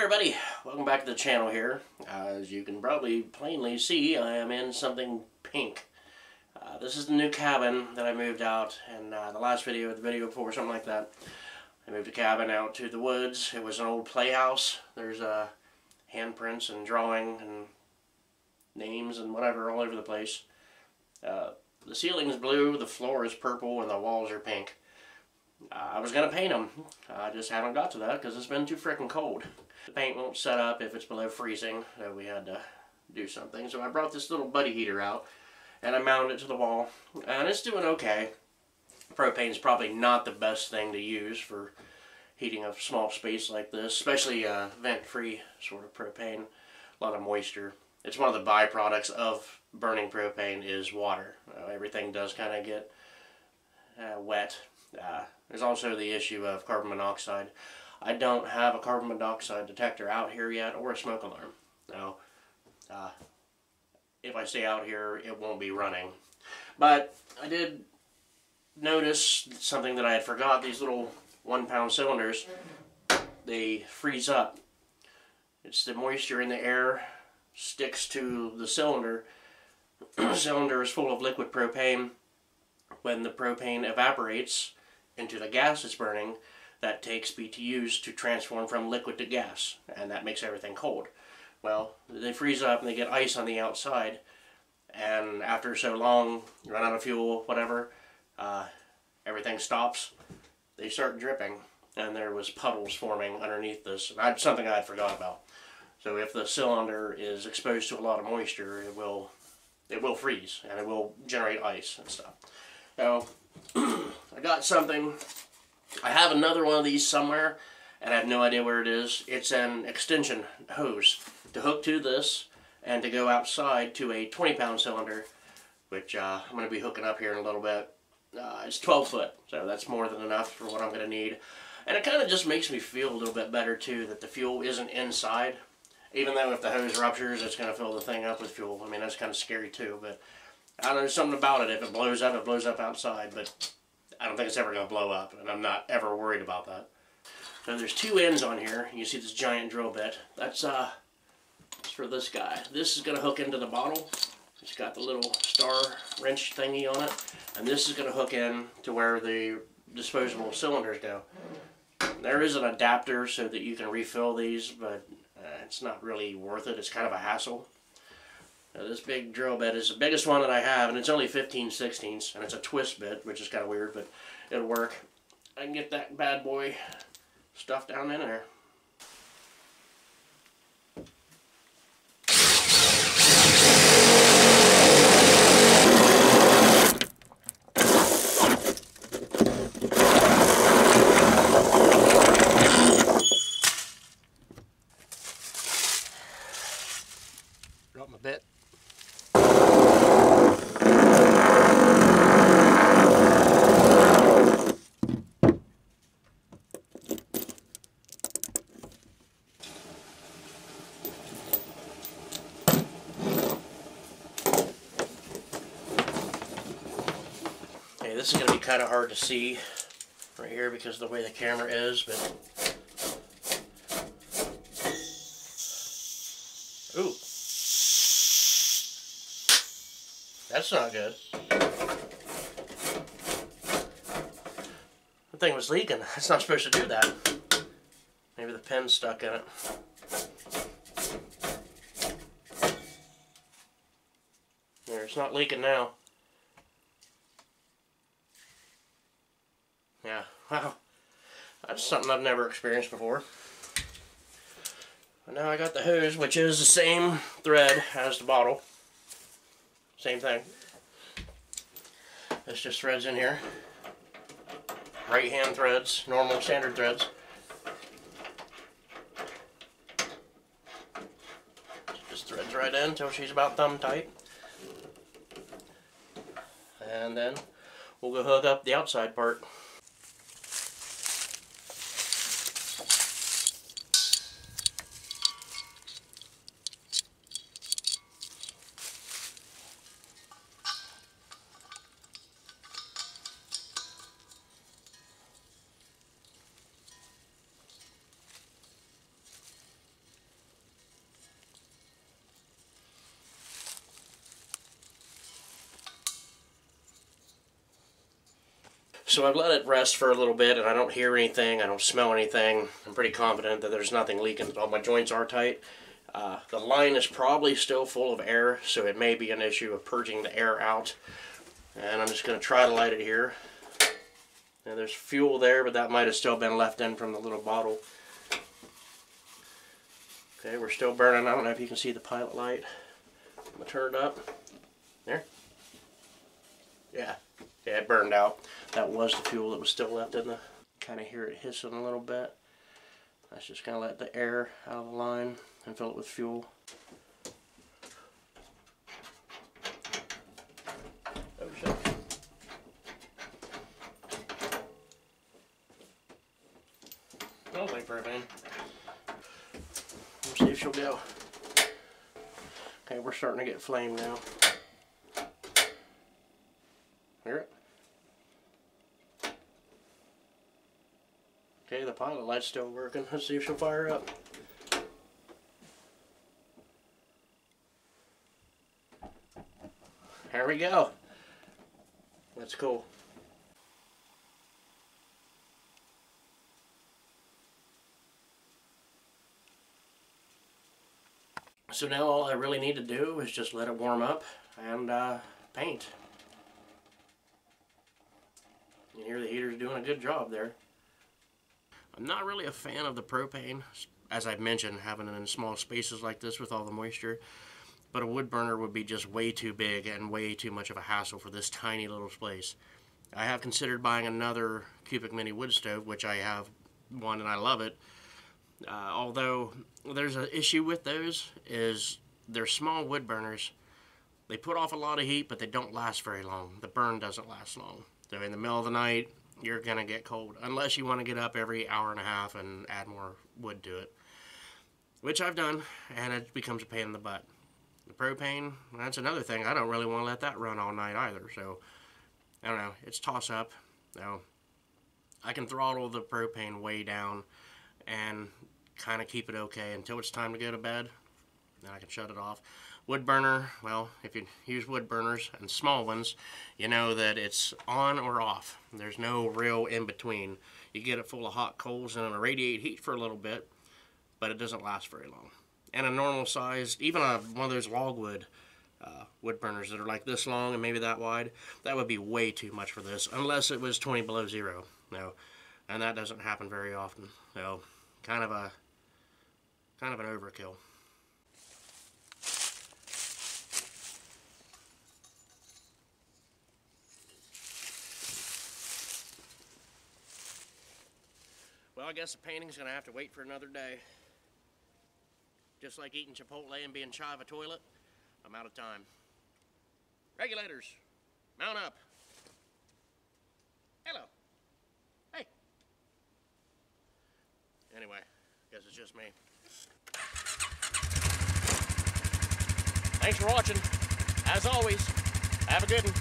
everybody, welcome back to the channel here. As you can probably plainly see, I am in something pink. This is the new cabin that I moved out in the last video, the video before, something like that. I moved the cabin out to the woods. It was an old playhouse. There's handprints and drawing and names and whatever all over the place. The ceiling's blue, the floor is purple, and the walls are pink. I was going to paint them. I just haven't got to that because it's been too freaking cold. The paint won't set up if it's below freezing, so we had to do something. So I brought this little buddy heater out and I mounted it to the wall, and it's doing okay. Propane's probably not the best thing to use for heating a small space like this, especially vent-free sort of propane. A lot of moisture. It's one of the byproducts of burning propane is water. Everything does kind of get wet. There's also the issue of carbon monoxide. I don't have a carbon monoxide detector out here yet, or a smoke alarm. Now, if I stay out here, it won't be running. But I did notice something that I had forgot. These little 1-pound cylinders, they freeze up. It's the moisture in the air sticks to the cylinder. The cylinder is full of liquid propane. When the propane evaporates into the gas it's burning, that takes BTUs to transform from liquid to gas, and that makes everything cold. Well, they freeze up and they get ice on the outside, and after so long, you run out of fuel, whatever, everything stops. They start dripping, and there was puddles forming underneath this. Something I had forgot about. So if the cylinder is exposed to a lot of moisture, it will freeze, and it will generate ice and stuff. So, I got something. I have another one of these somewhere, and I have no idea where it is. It's an extension hose to hook to this and to go outside to a 20-pound cylinder, which I'm going to be hooking up here in a little bit. It's 12 foot, so that's more than enough for what I'm going to need. And it kind of just makes me feel a little bit better, too, that the fuel isn't inside. Even though if the hose ruptures, it's going to fill the thing up with fuel. I mean, that's kind of scary, too, but I don't know, there's something about it. If it blows up outside, but I don't think it's ever going to blow up, and I'm not ever worried about that. So there's two ends on here. You see this giant drill bit. That's for this guy. This is going to hook into the bottle. It's got the little star wrench thingy on it, and this is going to hook in to where the disposable cylinders go. There is an adapter so that you can refill these, but it's not really worth it. It's kind of a hassle. This big drill bit is the biggest one that I have, and it's only 15/16, and it's a twist bit, which is kind of weird, but it'll work. I can get that bad boy stuffed down in there. Drop my bit. Okay, this is going to be kind of hard to see right here because of the way the camera is, but ooh. That's not good. The thing was leaking. It's not supposed to do that. Maybe the pin's stuck in it. There, it's not leaking now. Yeah, wow. That's something I've never experienced before. But now I got the hose, which is the same thread as the bottle. Same thing. This just threads in here. Right hand threads, normal standard threads. Just threads right in until she's about thumb tight. And then we'll go hook up the outside part. So I've let it rest for a little bit, and I don't hear anything, I don't smell anything. I'm pretty confident that there's nothing leaking. All my joints are tight. The line is probably still full of air, so it may be an issue of purging the air out. And I'm just going to try to light it here. And there's fuel there, but that might have still been left in from the little bottle. Okay, we're still burning. I don't know if you can see the pilot light. I'm going to turn it up. There. Yeah, it burned out. That was the fuel that was still left in the... Kind of hear it hissing a little bit. That's just going to let the air out of the line and fill it with fuel. Oh shit. Smells like propane. Let's see if she'll go. Okay, we're starting to get flame now. Hear it? Okay, the pilot light's still working. Let's see if she'll fire up. There we go. That's cool. So now all I really need to do is just let it warm up and paint. You hear the heater's doing a good job there. I'm not really a fan of the propane, as I've mentioned, having it in small spaces like this with all the moisture. But a wood burner would be just way too big and way too much of a hassle for this tiny little space. I have considered buying another cubic mini wood stove, which I have one and I love it. Although there's an issue with those, is they're small wood burners. They put off a lot of heat, but they don't last very long. The burn doesn't last long. So in the middle of the night, you're going to get cold, unless you want to get up every hour and a half and add more wood to it, which I've done, and it becomes a pain in the butt. The propane, that's another thing. I don't really want to let that run all night either, so I don't know. It's toss up. So I can throttle the propane way down and kind of keep it okay until it's time to go to bed. Then I can shut it off. Wood burner, well, if you use wood burners and small ones, you know that it's on or off. There's no real in between. You get it full of hot coals and it'll radiate heat for a little bit, but it doesn't last very long. And a normal size, even one of those logwood wood burners that are like this long and maybe that wide, that would be way too much for this, unless it was 20 below zero. No, and that doesn't happen very often. So kind of an overkill. Well, I guess the painting's going to have to wait for another day. Just like eating Chipotle and being shy of a toilet, I'm out of time. Regulators, mount up. Hello. Hey. Anyway, guess it's just me. Thanks for watching. As always, have a good one.